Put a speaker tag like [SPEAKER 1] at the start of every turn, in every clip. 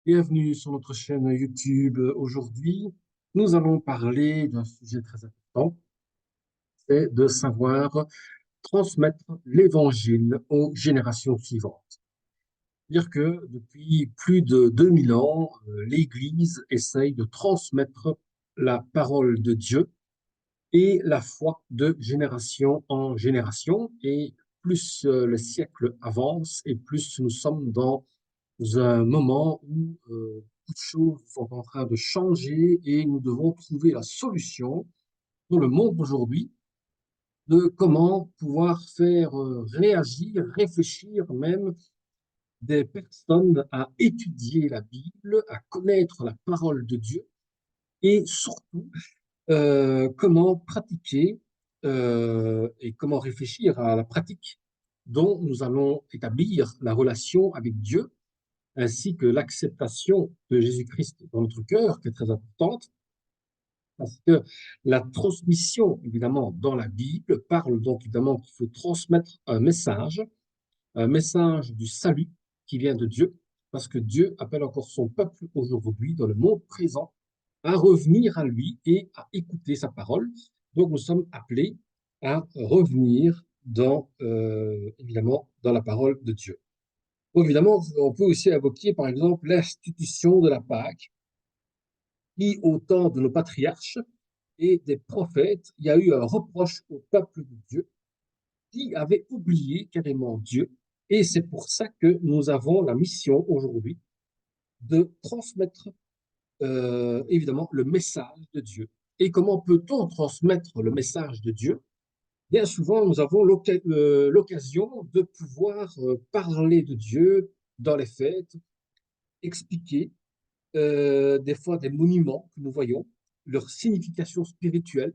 [SPEAKER 1] Bienvenue sur notre chaîne YouTube. Aujourd'hui, nous allons parler d'un sujet très important, c'est de savoir transmettre l'évangile aux générations suivantes. C'est-à-dire que depuis plus de 2000 ans, l'Église essaye de transmettre la parole de Dieu et la foi de génération en génération. Et plus le siècle avance et plus nous sommes dans un moment où beaucoup de choses sont en train de changer et nous devons trouver la solution pour le monde d'aujourd'hui de comment pouvoir faire réagir, réfléchir même des personnes à étudier la Bible, à connaître la parole de Dieu et surtout comment pratiquer et comment réfléchir à la pratique dont nous allons établir la relation avec Dieu ainsi que l'acceptation de Jésus-Christ dans notre cœur, qui est très importante, parce que la transmission, évidemment, dans la Bible, parle donc évidemment qu'il faut transmettre un message du salut qui vient de Dieu, parce que Dieu appelle encore son peuple aujourd'hui, dans le monde présent, à revenir à lui et à écouter sa parole. Donc nous sommes appelés à revenir évidemment, dans la parole de Dieu. Donc évidemment, on peut aussi invoquer, par exemple, l'institution de la Pâque, qui, au temps de nos patriarches et des prophètes, il y a eu un reproche au peuple de Dieu qui avait oublié carrément Dieu. Et c'est pour ça que nous avons la mission aujourd'hui de transmettre évidemment le message de Dieu. Et comment peut-on transmettre le message de Dieu? Bien souvent, nous avons l'occasion de pouvoir parler de Dieu dans les fêtes, expliquer des fois des monuments que nous voyons, leur signification spirituelle,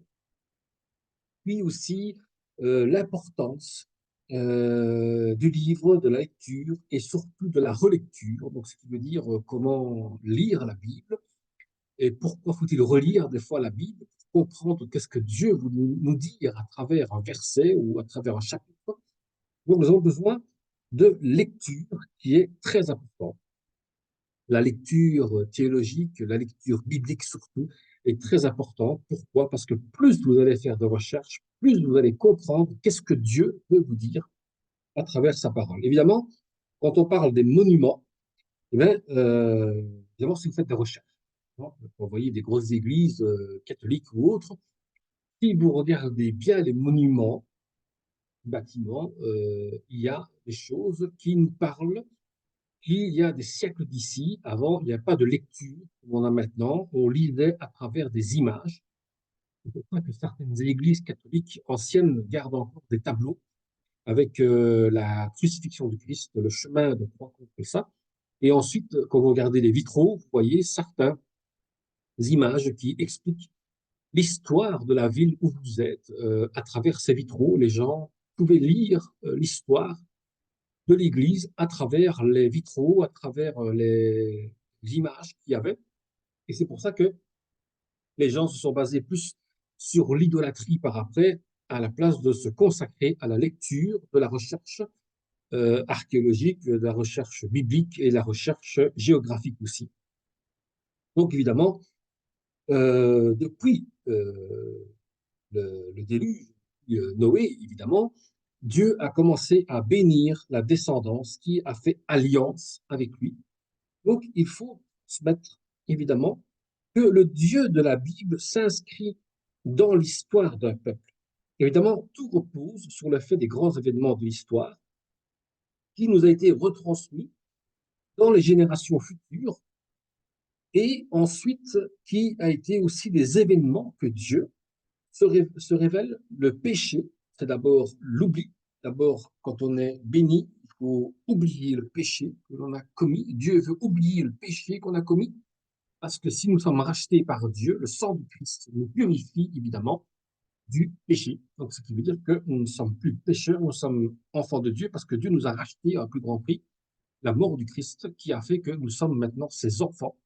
[SPEAKER 1] puis aussi l'importance du livre, de la lecture et surtout de la relecture. Donc, ce qui veut dire comment lire la Bible et pourquoi faut-il relire des fois la Bible pour comprendre qu'est-ce que Dieu veut nous dire à travers un verset ou à travers un chapitre. Donc, nous avons besoin de lecture qui est très importante. La lecture théologique, la lecture biblique surtout, est très importante. Pourquoi? Parce que plus vous allez faire de recherches, plus vous allez comprendre qu'est-ce que Dieu veut vous dire à travers sa parole. Évidemment, quand on parle des monuments, eh bien, évidemment, si vous faites des recherches, hein, vous voyez des grosses églises catholiques ou autres, si vous regardez bien les monuments, bâtiments, il y a des choses qui nous parlent il y a des siècles d'ici, avant, il n'y a pas de lecture comme on a maintenant. On lisait à travers des images. C'est pour ça que certaines églises catholiques anciennes gardent encore des tableaux avec la crucifixion du Christ, le chemin de croix contre ça. Et ensuite, quand vous regardez les vitraux, vous voyez certaines images qui expliquent l'histoire de la ville où vous êtes. À travers ces vitraux, les gens pouvaient lire l'histoire de l'Église à travers les vitraux, à travers les images qu'il y avait. Et c'est pour ça que les gens se sont basés plus sur l'idolâtrie par après, à la place de se consacrer à la lecture, de la recherche archéologique, de la recherche biblique et de la recherche géographique aussi. Donc évidemment, depuis le déluge, Noé, évidemment, Dieu a commencé à bénir la descendance qui a fait alliance avec lui. Donc, il faut se mettre, évidemment, que le Dieu de la Bible s'inscrit dans l'histoire d'un peuple. Évidemment, tout repose sur le fait des grands événements de l'histoire qui nous a été retransmis dans les générations futures et ensuite qui a été aussi des événements que Dieu se révèle. Le péché, c'est d'abord l'oubli. D'abord, quand on est béni, il faut oublier le péché que l'on a commis. Dieu veut oublier le péché qu'on a commis. Parce que si nous sommes rachetés par Dieu, le sang du Christ nous purifie évidemment du péché. Donc, ce qui veut dire que nous ne sommes plus pécheurs, nous sommes enfants de Dieu parce que Dieu nous a rachetés à un plus grand prix, la mort du Christ qui a fait que nous sommes maintenant ses enfants.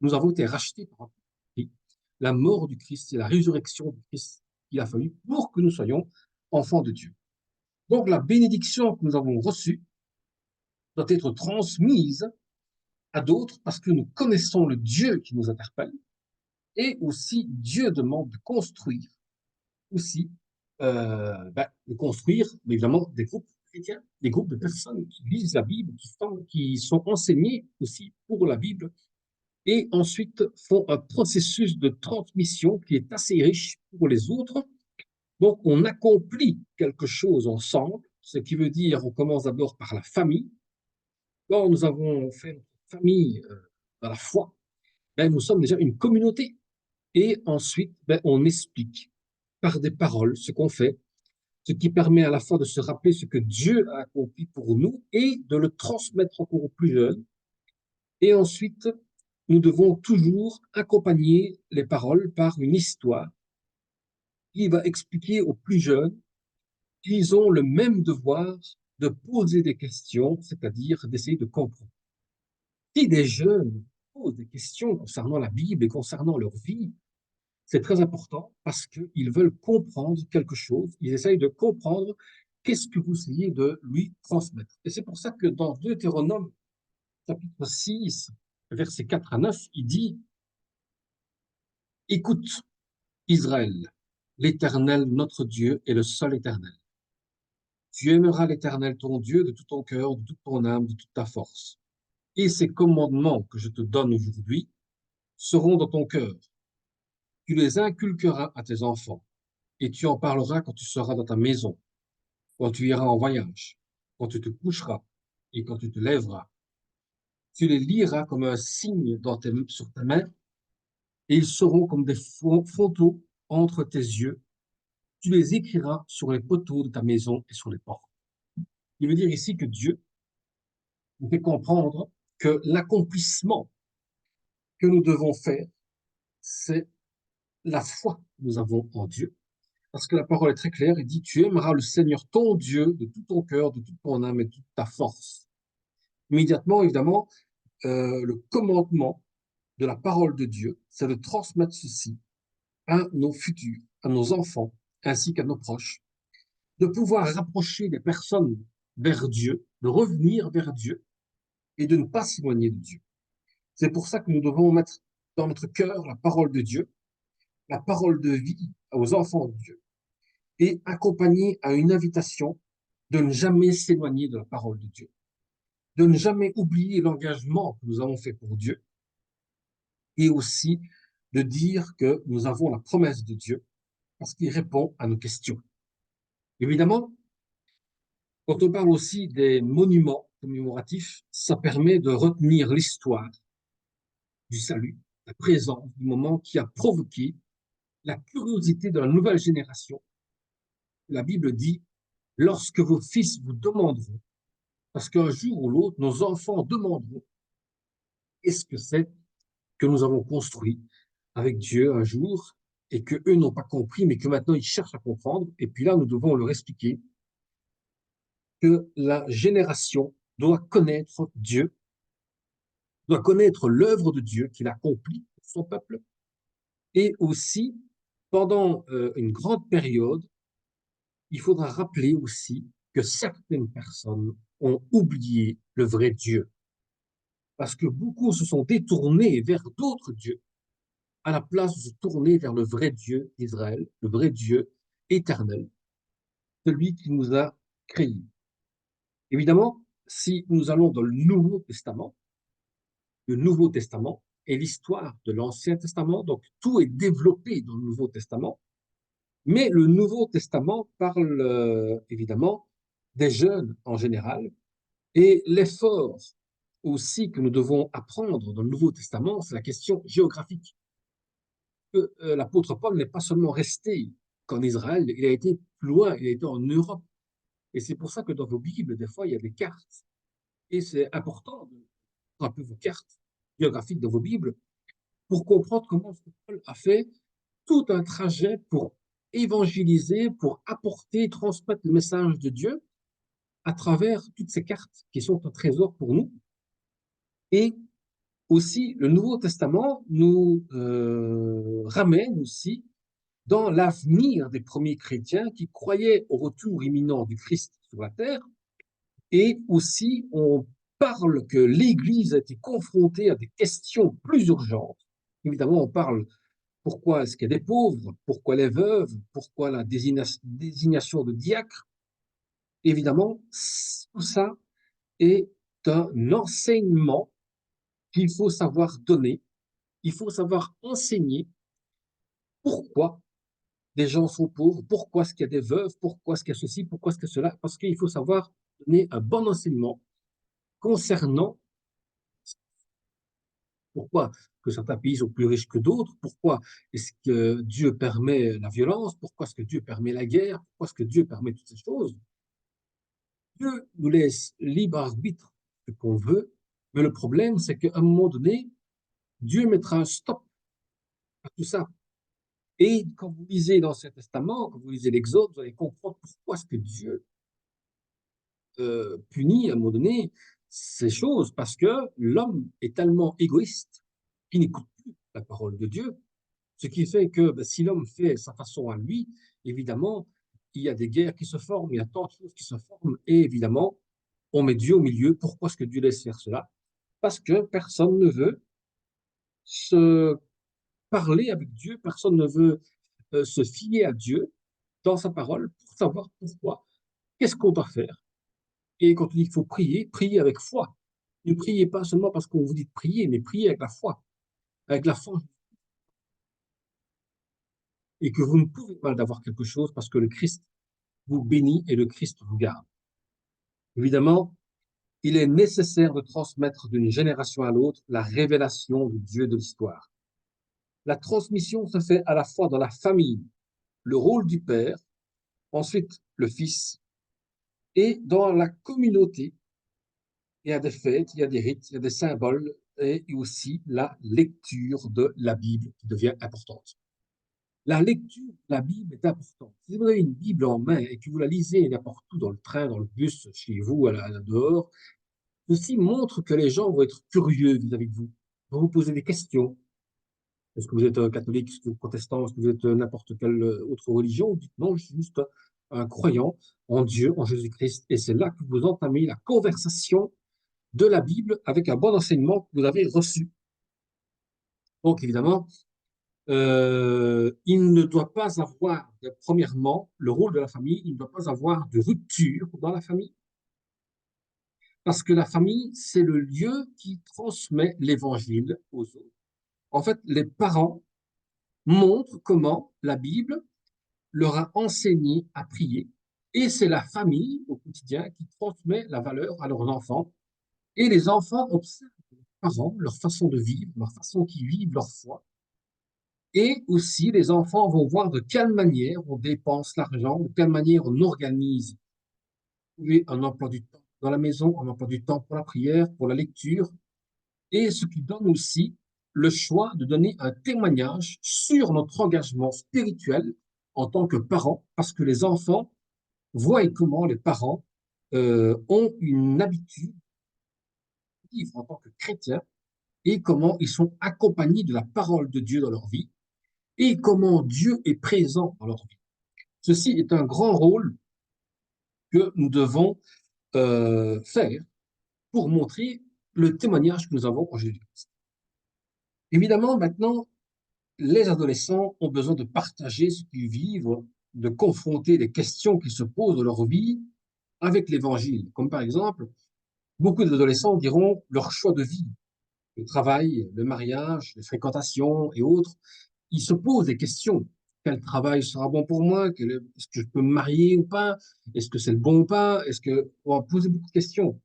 [SPEAKER 1] Nous avons été rachetés par un prix. La mort du Christ et la résurrection du Christ qu'il a fallu pour que nous soyons enfants de Dieu. Donc, la bénédiction que nous avons reçue doit être transmise à d'autres parce que nous connaissons le Dieu qui nous interpelle et aussi Dieu demande de construire aussi, de construire évidemment des groupes chrétiens, des groupes de personnes qui lisent la Bible, qui sont enseignés aussi pour la Bible et ensuite font un processus de transmission qui est assez riche pour les autres. Donc, on accomplit quelque chose ensemble, ce qui veut dire on commence d'abord par la famille. Quand nous avons fait notre famille dans la foi, ben, nous sommes déjà une communauté. Et ensuite, ben, on explique par des paroles ce qu'on fait, ce qui permet à la fois de se rappeler ce que Dieu a accompli pour nous et de le transmettre encore aux plus jeunes. Et ensuite, nous devons toujours accompagner les paroles par une histoire qui va expliquer aux plus jeunes qu'ils ont le même devoir de poser des questions, c'est-à-dire d'essayer de comprendre. Si des jeunes posent des questions concernant la Bible et concernant leur vie, c'est très important parce qu'ils veulent comprendre quelque chose, ils essayent de comprendre qu'est-ce que vous essayez de lui transmettre. Et c'est pour ça que dans Deutéronome, chapitre 6, versets 4 à 9, il dit, écoute, Israël, l'Éternel, notre Dieu, est le seul Éternel. Tu aimeras l'Éternel, ton Dieu, de tout ton cœur, de toute ton âme, de toute ta force. Et ces commandements que je te donne aujourd'hui seront dans ton cœur. Tu les inculqueras à tes enfants, et tu en parleras quand tu seras dans ta maison, quand tu iras en voyage, quand tu te coucheras et quand tu te lèveras. Tu les liras comme un signe sur ta main, et ils seront comme des photos entre tes yeux. Tu les écriras sur les poteaux de ta maison et sur les portes. Il veut dire ici que Dieu nous fait comprendre que l'accomplissement que nous devons faire, c'est la foi que nous avons en Dieu. Parce que la parole est très claire, il dit, tu aimeras le Seigneur ton Dieu de tout ton cœur, de toute ton âme et de toute ta force. Immédiatement, évidemment, le commandement de la parole de Dieu, c'est de transmettre ceci à nos futurs, à nos enfants, ainsi qu'à nos proches, de pouvoir rapprocher des personnes vers Dieu, de revenir vers Dieu et de ne pas s'éloigner de Dieu. C'est pour ça que nous devons mettre dans notre cœur la parole de Dieu, la parole de vie aux enfants de Dieu, et accompagner à une invitation de ne jamais s'éloigner de la parole de Dieu, de ne jamais oublier l'engagement que nous avons fait pour Dieu, et aussi de dire que nous avons la promesse de Dieu parce qu'il répond à nos questions. Évidemment, quand on parle aussi des monuments commémoratifs, ça permet de retenir l'histoire du salut, la présence du moment qui a provoqué la curiosité de la nouvelle génération. La Bible dit, lorsque vos fils vous demanderont, parce qu'un jour ou l'autre, nos enfants demanderont, qu'est-ce que c'est que nous avons construit avec Dieu un jour et que eux n'ont pas compris, mais que maintenant ils cherchent à comprendre. Et puis là, nous devons leur expliquer que la génération doit connaître Dieu, doit connaître l'œuvre de Dieu qu'il accomplit pour son peuple. Et aussi, pendant une grande période, il faudra rappeler aussi que certaines personnes ont oublié le vrai Dieu, parce que beaucoup se sont détournés vers d'autres dieux, à la place de se tourner vers le vrai Dieu d'Israël, le vrai Dieu éternel, celui qui nous a créés. Évidemment, si nous allons dans le Nouveau Testament est l'histoire de l'Ancien Testament, donc tout est développé dans le Nouveau Testament, mais le Nouveau Testament parle évidemment des jeunes en général, et l'effort aussi que nous devons apprendre dans le Nouveau Testament, c'est la question géographique. L'apôtre Paul n'est pas seulement resté qu'en Israël, il a été plus loin, il a été en Europe. Et c'est pour ça que dans vos Bibles, des fois, il y a des cartes. Et c'est important de prendre un peu vos cartes géographiques dans vos Bibles pour comprendre comment Paul a fait tout un trajet pour évangéliser, pour apporter, transmettre le message de Dieu à travers toutes ces cartes qui sont un trésor pour nous. Et aussi, le Nouveau Testament nous ramène aussi dans l'avenir des premiers chrétiens qui croyaient au retour imminent du Christ sur la terre. Et aussi, on parle que l'Église a été confrontée à des questions plus urgentes. Évidemment, on parle pourquoi est-ce qu'il y a des pauvres, pourquoi les veuves, pourquoi la désignation de diacre. Évidemment, tout ça est un enseignement qu'il faut savoir donner, il faut savoir enseigner pourquoi des gens sont pauvres, pourquoi est-ce qu'il y a des veuves, pourquoi est-ce qu'il y a ceci, pourquoi est-ce qu'il y a cela, parce qu'il faut savoir donner un bon enseignement concernant pourquoi que certains pays sont plus riches que d'autres, pourquoi est-ce que Dieu permet la violence, pourquoi est-ce que Dieu permet la guerre, pourquoi est-ce que Dieu permet toutes ces choses. Dieu nous laisse libre arbitre ce qu'on veut, mais le problème, c'est qu'à un moment donné, Dieu mettra un stop à tout ça. Et quand vous lisez l'Ancien Testament, quand vous lisez l'Exode, vous allez comprendre pourquoi est-ce que Dieu punit à un moment donné ces choses, parce que l'homme est tellement égoïste qu'il n'écoute plus la parole de Dieu, ce qui fait que ben, si l'homme fait sa façon à lui, évidemment, il y a des guerres qui se forment, il y a tant de choses qui se forment, et évidemment, on met Dieu au milieu. Pourquoi est-ce que Dieu laisse faire cela? Parce que personne ne veut se parler avec Dieu, personne ne veut se fier à Dieu dans sa parole pour savoir pourquoi, qu'est-ce qu'on doit faire. Et quand on dit qu'il faut prier, prier avec foi. Ne priez pas seulement parce qu'on vous dit de prier, mais priez avec la foi, et que vous ne pouvez pas d'avoir quelque chose parce que le Christ vous bénit et le Christ vous garde. Évidemment, il est nécessaire de transmettre d'une génération à l'autre la révélation du Dieu de l'histoire. La transmission se fait à la fois dans la famille, le rôle du père, ensuite le fils, et dans la communauté. Il y a des fêtes, il y a des rites, il y a des symboles, et aussi la lecture de la Bible qui devient importante. La lecture de la Bible est importante. Si vous avez une Bible en main et que vous la lisez n'importe où, dans le train, dans le bus, chez vous, dehors, ceci montre que les gens vont être curieux vis-à-vis de vous, vont vous poser des questions. Est-ce que vous êtes un catholique, est-ce que vous êtes protestant, est-ce que vous êtes n'importe quelle autre religion? Vous dites non, je suis juste un croyant en Dieu, en Jésus-Christ. Et c'est là que vous entamez la conversation de la Bible avec un bon enseignement que vous avez reçu. Donc, évidemment, il ne doit pas avoir, premièrement, le rôle de la famille, il ne doit pas avoir de rupture dans la famille, parce que la famille, c'est le lieu qui transmet l'évangile aux autres. En fait, les parents montrent comment la Bible leur a enseigné à prier, et c'est la famille au quotidien qui transmet la valeur à leurs enfants, et les enfants observent les parents, leur façon de vivre, leur façon qu'ils vivent leur foi. Et aussi, les enfants vont voir de quelle manière on dépense l'argent, de quelle manière on organise un emploi du temps dans la maison, un emploi du temps pour la prière, pour la lecture, et ce qui donne aussi le choix de donner un témoignage sur notre engagement spirituel en tant que parents, parce que les enfants voient comment les parents ont une habitude de vivre en tant que chrétiens et comment ils sont accompagnés de la parole de Dieu dans leur vie et comment Dieu est présent dans leur vie. Ceci est un grand rôle que nous devons faire pour montrer le témoignage que nous avons en Jésus-Christ. Évidemment, maintenant, les adolescents ont besoin de partager ce qu'ils vivent, de confronter les questions qui se posent dans leur vie avec l'Évangile. Comme par exemple, beaucoup d'adolescents diront leur choix de vie, le travail, le mariage, les fréquentations et autres. Ils se posent des questions. Quel travail sera bon pour moi? Est-ce que je peux me marier ou pas? Est-ce que c'est le bon ou pas? Est-ce que on va poser beaucoup de questions.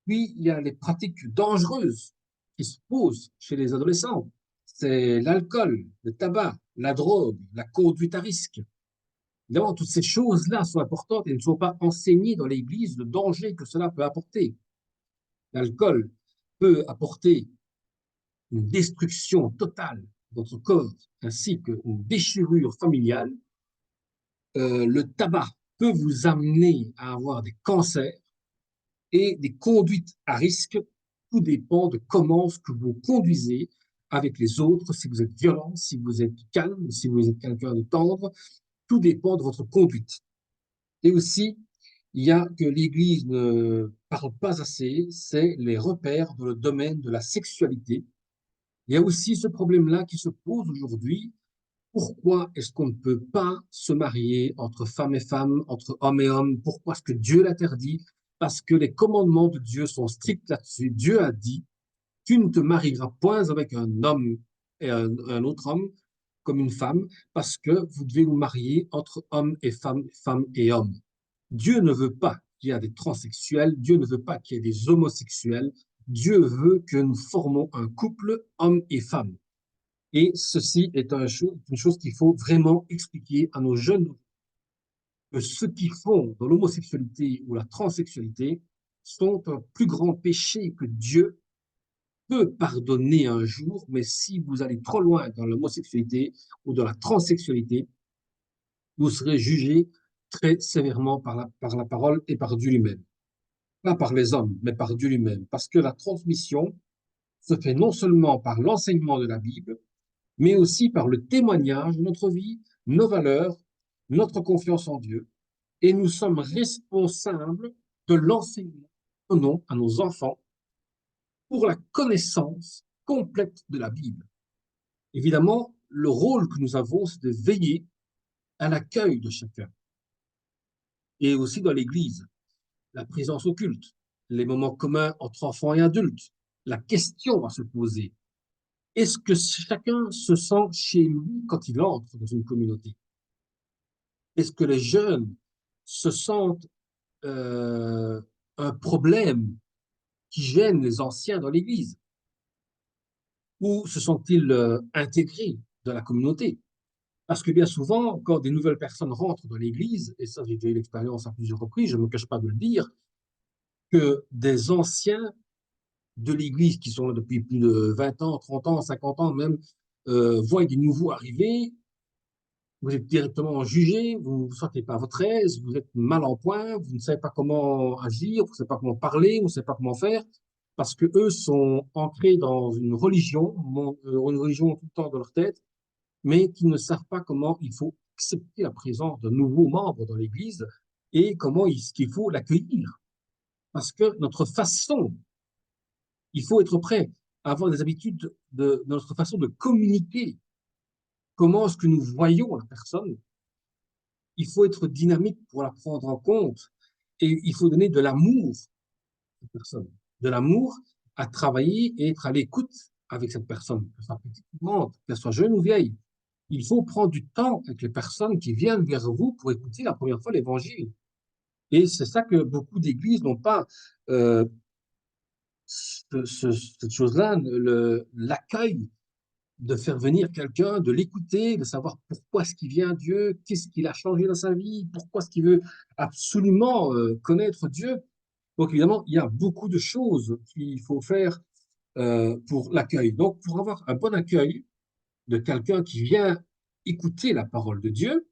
[SPEAKER 1] Puis il y a les pratiques dangereuses qui se posent chez les adolescents. C'est l'alcool, le tabac, la drogue, la conduite à risque. Évidemment, toutes ces choses-là sont importantes et ne sont pas enseignées dans l'Église, le danger que cela peut apporter. L'alcool peut apporter une destruction totale de votre corps ainsi qu'une déchirure familiale. Le tabac peut vous amener à avoir des cancers et des conduites à risque. Tout dépend de comment ce que vous conduisez avec les autres, si vous êtes violent, si vous êtes calme, si vous êtes quelqu'un de tendre. Tout dépend de votre conduite. Et aussi, il y a que l'Église ne parle pas assez, c'est les repères dans le domaine de la sexualité. Il y a aussi ce problème-là qui se pose aujourd'hui. Pourquoi est-ce qu'on ne peut pas se marier entre femmes et femmes, entre hommes et hommes? Pourquoi est-ce que Dieu l'interdit? Parce que les commandements de Dieu sont stricts là-dessus. Dieu a dit, tu ne te marieras point avec un homme et un autre homme comme une femme, parce que vous devez vous marier entre hommes et femmes, femmes et hommes. Dieu ne veut pas qu'il y ait des transsexuels, Dieu ne veut pas qu'il y ait des homosexuels, Dieu veut que nous formons un couple homme et femme. Et ceci est une chose qu'il faut vraiment expliquer à nos jeunes, que ceux qui font de l'homosexualité ou la transsexualité sont un plus grand péché que Dieu peut pardonner un jour, mais si vous allez trop loin dans l'homosexualité ou dans la transsexualité, vous serez jugé très sévèrement par la parole et par Dieu lui-même. Pas par les hommes, mais par Dieu lui-même. Parce que la transmission se fait non seulement par l'enseignement de la Bible, mais aussi par le témoignage de notre vie, nos valeurs, notre confiance en Dieu. Et nous sommes responsables de l'enseignement que nous donnons à nos enfants pour la connaissance complète de la Bible. Évidemment, le rôle que nous avons, c'est de veiller à l'accueil de chacun. Et aussi dans l'Église, la présence au culte, les moments communs entre enfants et adultes, la question à se poser. Est-ce que chacun se sent chez lui quand il entre dans une communauté? Est-ce que les jeunes se sentent euh, un problème qui gêne les anciens dans l'Église? Ou se sont-ils intégrés dans la communauté? Parce que bien souvent, quand des nouvelles personnes rentrent dans l'Église, et ça j'ai déjà eu l'expérience à plusieurs reprises, je ne me cache pas de le dire, que des anciens de l'Église qui sont là depuis plus de 20 ans, 30 ans, 50 ans même, voient des nouveaux arriver, vous êtes directement jugé, vous ne vous sentez pas à votre aise, vous êtes mal en point, vous ne savez pas comment agir, vous ne savez pas comment parler, vous ne savez pas comment faire, parce que eux sont ancrés dans une religion tout le temps dans leur tête, mais qui ne savent pas comment il faut accepter la présence de nouveaux membres dans l'Église et comment qu'il faut l'accueillir. Parce que notre façon, il faut être prêt à avoir des habitudes de notre façon de communiquer. Comment est-ce que nous voyons la personne? Il faut être dynamique pour la prendre en compte et il faut donner de l'amour à cette personne, de l'amour à travailler et être à l'écoute avec cette personne, qu'elle soit petite ou grande, qu'elle soit jeune ou vieille. Il faut prendre du temps avec les personnes qui viennent vers vous pour écouter la première fois l'évangile. Et c'est ça que beaucoup d'églises n'ont pas, euh, cette chose-là, l'accueil de faire venir quelqu'un, de l'écouter, de savoir pourquoi est-ce qu'il vient à Dieu, qu'est-ce qu'il a changé dans sa vie, pourquoi est-ce qu'il veut absolument connaître Dieu. Donc évidemment, il y a beaucoup de choses qu'il faut faire pour l'accueil. Donc pour avoir un bon accueil de quelqu'un qui vient écouter la parole de Dieu,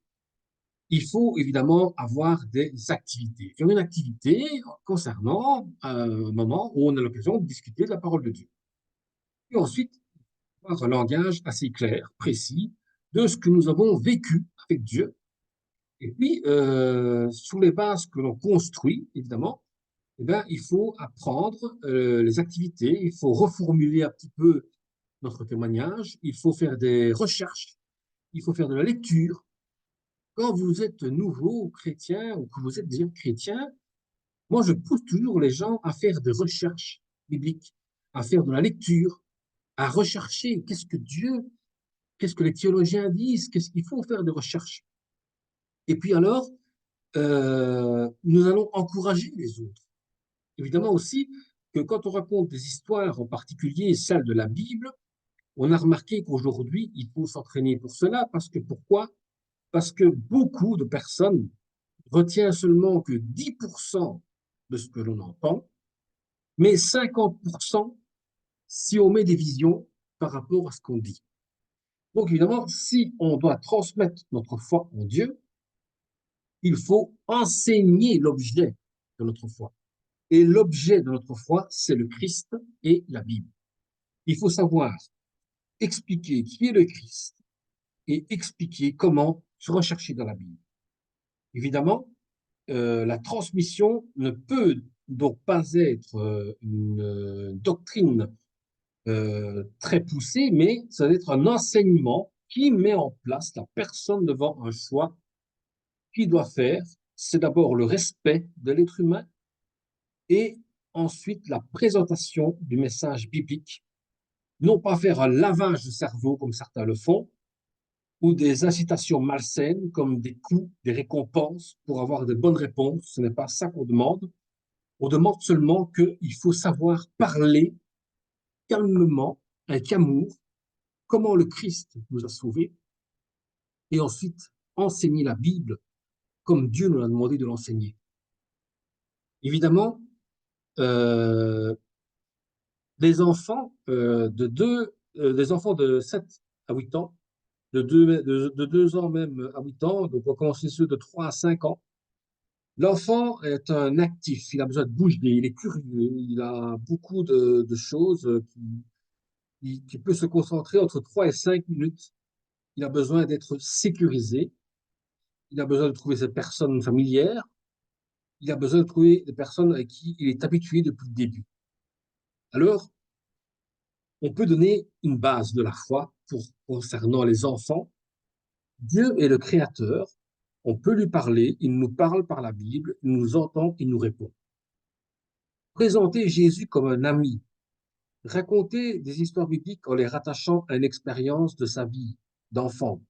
[SPEAKER 1] il faut évidemment avoir des activités. Faire une activité concernant un moment où on a l'occasion de discuter de la parole de Dieu. Et ensuite, avoir un langage assez clair, précis, de ce que nous avons vécu avec Dieu. Et puis, sous les bases que l'on construit, évidemment, eh bien, il faut apprendre les activités, il faut reformuler un petit peu notre témoignage, il faut faire des recherches, il faut faire de la lecture. Quand vous êtes nouveau chrétien ou que vous êtes déjà chrétien, moi, je pousse toujours les gens à faire des recherches bibliques, à faire de la lecture, à rechercher qu'est-ce que les théologiens disent, qu'est-ce qu'il faut faire des recherches. Et puis alors, nous allons encourager les autres. Évidemment aussi que quand on raconte des histoires, en particulier celles de la Bible, on a remarqué qu'aujourd'hui, il faut s'entraîner pour cela, parce que pourquoi? Parce que beaucoup de personnes retiennent seulement que 10% de ce que l'on entend, mais 50% si on met des visions par rapport à ce qu'on dit. Donc évidemment, si on doit transmettre notre foi en Dieu, il faut enseigner l'objet de notre foi. Et l'objet de notre foi, c'est le Christ et la Bible. Il faut savoir expliquer qui est le Christ et expliquer comment se rechercher dans la Bible. Évidemment, la transmission ne peut donc pas être une doctrine très poussée, mais ça doit être un enseignement qui met en place la personne devant un choix qu'il doit faire. C'est d'abord le respect de l'être humain et ensuite la présentation du message biblique. Non pas faire un lavage de cerveau comme certains le font, ou des incitations malsaines comme des coups, des récompenses pour avoir de bonnes réponses. Ce n'est pas ça qu'on demande. On demande seulement qu'il faut savoir parler calmement, avec amour, comment le Christ nous a sauvés, et ensuite enseigner la Bible comme Dieu nous a demandé de l'enseigner. Évidemment, euh, des enfants de 7 à 8 ans, de 2 ans même à 8 ans, donc on va commencer ceux de 3 à 5 ans. L'enfant est un actif, il a besoin de bouger, il est curieux, il a beaucoup de choses qui peut se concentrer entre 3 et 5 minutes. Il a besoin d'être sécurisé, il a besoin de trouver ses personnes familières, il a besoin de trouver des personnes avec qui il est habitué depuis le début. Alors, on peut donner une base de la foi concernant les enfants. Dieu est le Créateur, on peut lui parler, il nous parle par la Bible, il nous entend, il nous répond. Présenter Jésus comme un ami, raconter des histoires bibliques en les rattachant à une expérience de sa vie d'enfant,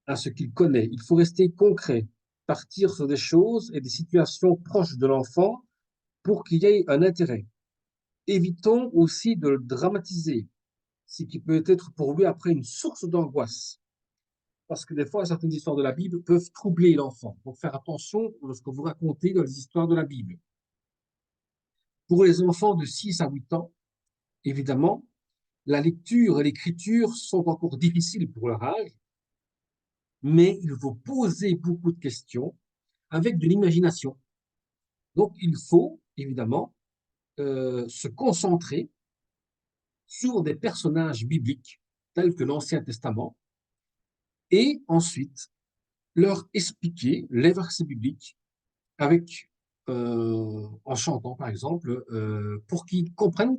[SPEAKER 1] à ce qu'il connaît. Il faut rester concret, partir sur des choses et des situations proches de l'enfant pour qu'il y ait un intérêt. Évitons aussi de le dramatiser, ce qui peut être pour lui après une source d'angoisse. Parce que des fois, certaines histoires de la Bible peuvent troubler l'enfant. Donc, faire attention lorsque vous racontez dans les histoires de la Bible. Pour les enfants de 6 à 8 ans, évidemment, la lecture et l'écriture sont encore difficiles pour leur âge, mais il faut poser beaucoup de questions avec de l'imagination. Donc, il faut évidemment se concentrer sur des personnages bibliques tels que l'Ancien Testament et ensuite leur expliquer les versets bibliques avec, en chantant par exemple, pour qu'ils comprennent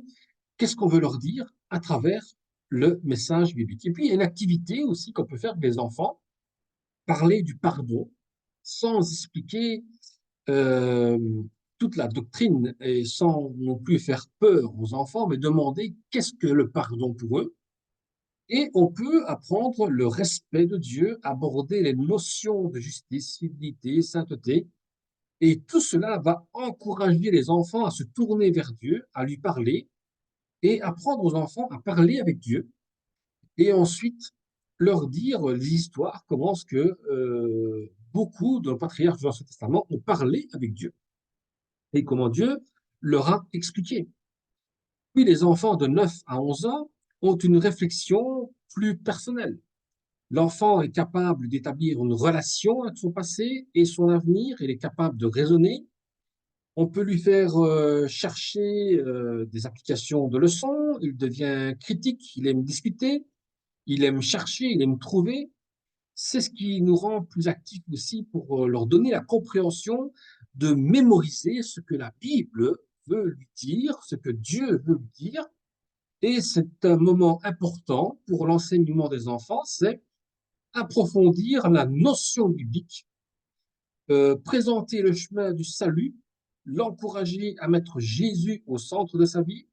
[SPEAKER 1] qu'est-ce qu'on veut leur dire à travers le message biblique. Et puis, il y a une activité aussi qu'on peut faire avec les enfants, parler du pardon sans expliquer euh, toute la doctrine et sans non plus faire peur aux enfants, mais demander qu'est-ce que le pardon pour eux. Et on peut apprendre le respect de Dieu, aborder les notions de justice, fidélité, sainteté. Et tout cela va encourager les enfants à se tourner vers Dieu, à lui parler et apprendre aux enfants à parler avec Dieu. Et ensuite, leur dire les histoires, comment est-ce que beaucoup de nos patriarches de l'Ancien Testament ont parlé avec Dieu et comment Dieu leur a expliqué. Puis les enfants de 9 à 11 ans ont une réflexion plus personnelle. L'enfant est capable d'établir une relation avec son passé et son avenir, il est capable de raisonner. On peut lui faire chercher des applications de leçons, il devient critique, il aime discuter, il aime chercher, il aime trouver. C'est ce qui nous rend plus actifs aussi pour leur donner la compréhension de mémoriser ce que la Bible veut lui dire, ce que Dieu veut lui dire. Et c'est un moment important pour l'enseignement des enfants, c'est approfondir la notion biblique, présenter le chemin du salut, l'encourager à mettre Jésus au centre de sa vie,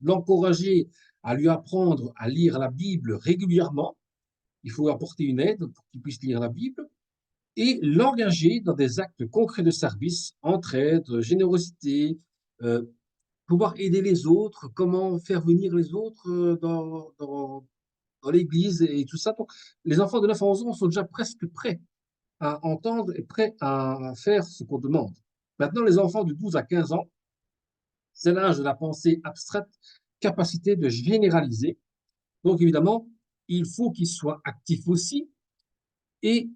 [SPEAKER 1] l'encourager à lui apprendre à lire la Bible régulièrement. Il faut apporter une aide pour qu'il puisse lire la Bible et l'engager dans des actes concrets de service, entraide, générosité, euh, pouvoir aider les autres, comment faire venir les autres dans l'église et tout ça. Donc, les enfants de 9 à 11 ans sont déjà presque prêts à entendre et prêts à faire ce qu'on demande. Maintenant, les enfants de 12 à 15 ans, c'est l'âge de la pensée abstraite, capacité de généraliser. Donc, évidemment, il faut qu'ils soient actifs aussi et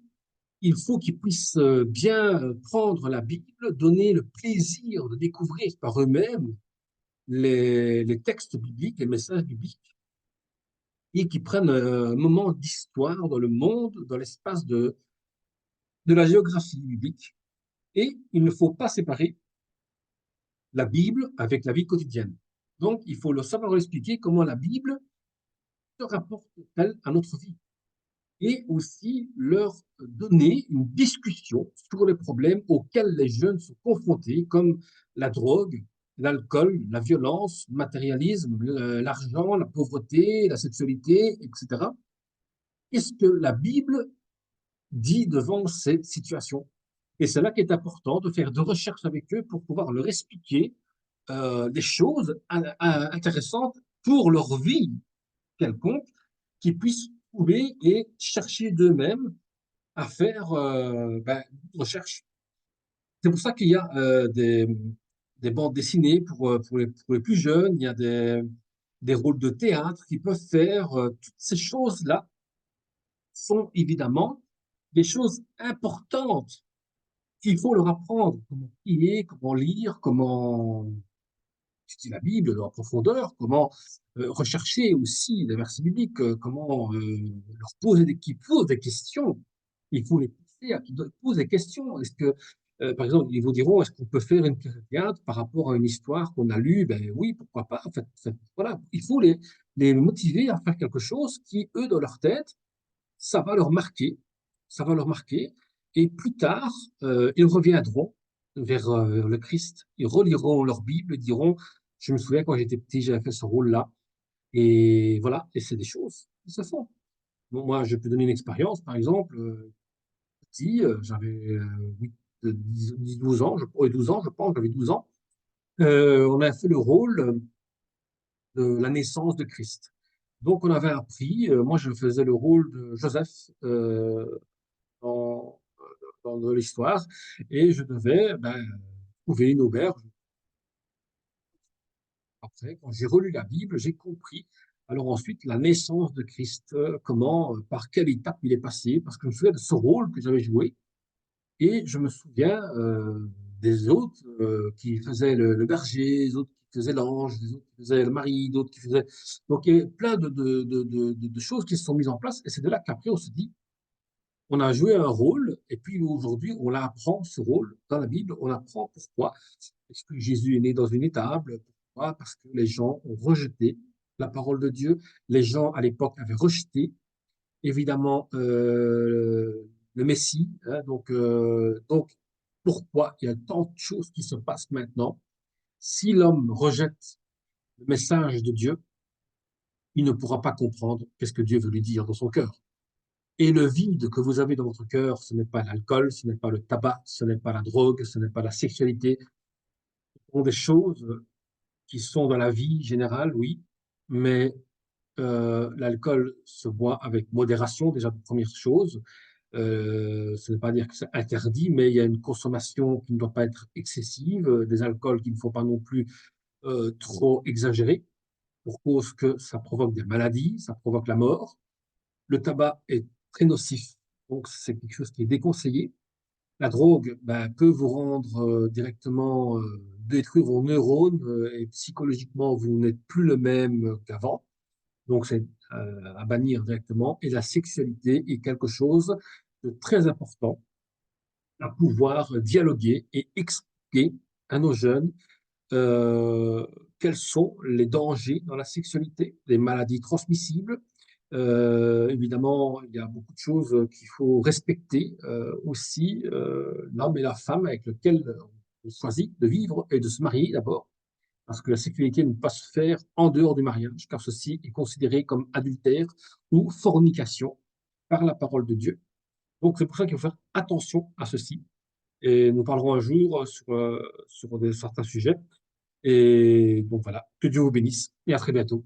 [SPEAKER 1] il faut qu'ils puissent bien prendre la Bible, donner le plaisir de découvrir par eux-mêmes les textes bibliques, les messages bibliques, et qu'ils prennent un moment d'histoire dans le monde, dans l'espace de la géographie biblique. Et il ne faut pas séparer la Bible avec la vie quotidienne. Donc, il faut le savoir expliquer comment la Bible se rapporte-t-elle à notre vie et aussi leur donner une discussion sur les problèmes auxquels les jeunes sont confrontés, comme la drogue, l'alcool, la violence, le matérialisme, l'argent, la pauvreté, la sexualité, etc. Qu'est-ce que la Bible dit devant ces situations? Et c'est là qu'il est important de faire de recherches avec eux pour pouvoir leur expliquer des choses intéressantes pour leur vie quelconque, qu'ils puissent trouver et chercher d'eux-mêmes à faire une recherche. C'est pour ça qu'il y a des bandes dessinées pour les plus jeunes, il y a des rôles de théâtre qu'ils peuvent faire. Toutes ces choses-là sont évidemment des choses importantes qu'il faut leur apprendre. Comment prier, comment lire, comment étudier la Bible en profondeur, comment rechercher aussi les versets bibliques, comment leur poser qu'ils posent des questions. Il faut les pousser à qu'ils posent des questions. Est-ce que, par exemple, ils vous diront, est-ce qu'on peut faire une pièce de théâtre par rapport à une histoire qu'on a lue? Ben oui, pourquoi pas. En fait, voilà, il faut les motiver à faire quelque chose qui, eux, dans leur tête, ça va leur marquer, ça va leur marquer, et plus tard, ils reviendront vers le Christ, ils reliront leur Bible, ils diront, je me souviens quand j'étais petit, j'avais fait ce rôle-là, et voilà, et c'est des choses qui se font. Bon, moi, je peux donner une expérience, par exemple, petit, j'avais 12 ans, 12 ans, je pense, j'avais 12 ans, on a fait le rôle de la naissance de Christ. Donc, on avait appris, moi je faisais le rôle de Joseph, dans, dans l'histoire, et je devais trouver une auberge. Après, quand j'ai relu la Bible, j'ai compris. Alors ensuite, la naissance de Christ, comment, par quelle étape il est passé, parce que je me souviens de ce rôle que j'avais joué, et je me souviens des autres qui faisaient le berger, les autres qui faisaient l'ange, les autres qui faisaient le mari, d'autres qui faisaient... Donc il y a plein de choses qui se sont mises en place, et c'est de là qu'après on se dit, on a joué un rôle, et puis aujourd'hui, on apprend ce rôle dans la Bible, on apprend pourquoi. Est-ce que Jésus est né dans une étable? Pourquoi? Parce que les gens ont rejeté la parole de Dieu. Les gens à l'époque avaient rejeté, évidemment, le Messie, hein. Donc, pourquoi il y a tant de choses qui se passent maintenant? Si l'homme rejette le message de Dieu, il ne pourra pas comprendre qu'est-ce que Dieu veut lui dire dans son cœur. Et le vide que vous avez dans votre cœur, ce n'est pas l'alcool, ce n'est pas le tabac, ce n'est pas la drogue, ce n'est pas la sexualité. Ce sont des choses qui sont dans la vie générale, oui, mais l'alcool se boit avec modération, déjà, première chose. Ce n'est pas dire que c'est interdit, mais il y a une consommation qui ne doit pas être excessive, des alcools qu'il ne faut pas non plus trop exagérer, pour cause que ça provoque des maladies, ça provoque la mort. Le tabac est très nocif, donc c'est quelque chose qui est déconseillé. La drogue peut vous rendre directement, détruire vos neurones, et psychologiquement, vous n'êtes plus le même qu'avant. Donc, c'est à bannir directement. Et la sexualité est quelque chose de très important à pouvoir dialoguer et expliquer à nos jeunes euh, quels sont les dangers dans la sexualité, les maladies transmissibles. Évidemment, il y a beaucoup de choses qu'il faut respecter aussi, l'homme et la femme avec lesquels on choisit de vivre et de se marier d'abord, parce que la sexualité ne peut pas se faire en dehors du mariage, car ceci est considéré comme adultère ou fornication par la parole de Dieu. Donc c'est pour ça qu'il faut faire attention à ceci. Et nous parlerons un jour sur certains sujets. Et donc voilà, que Dieu vous bénisse et à très bientôt.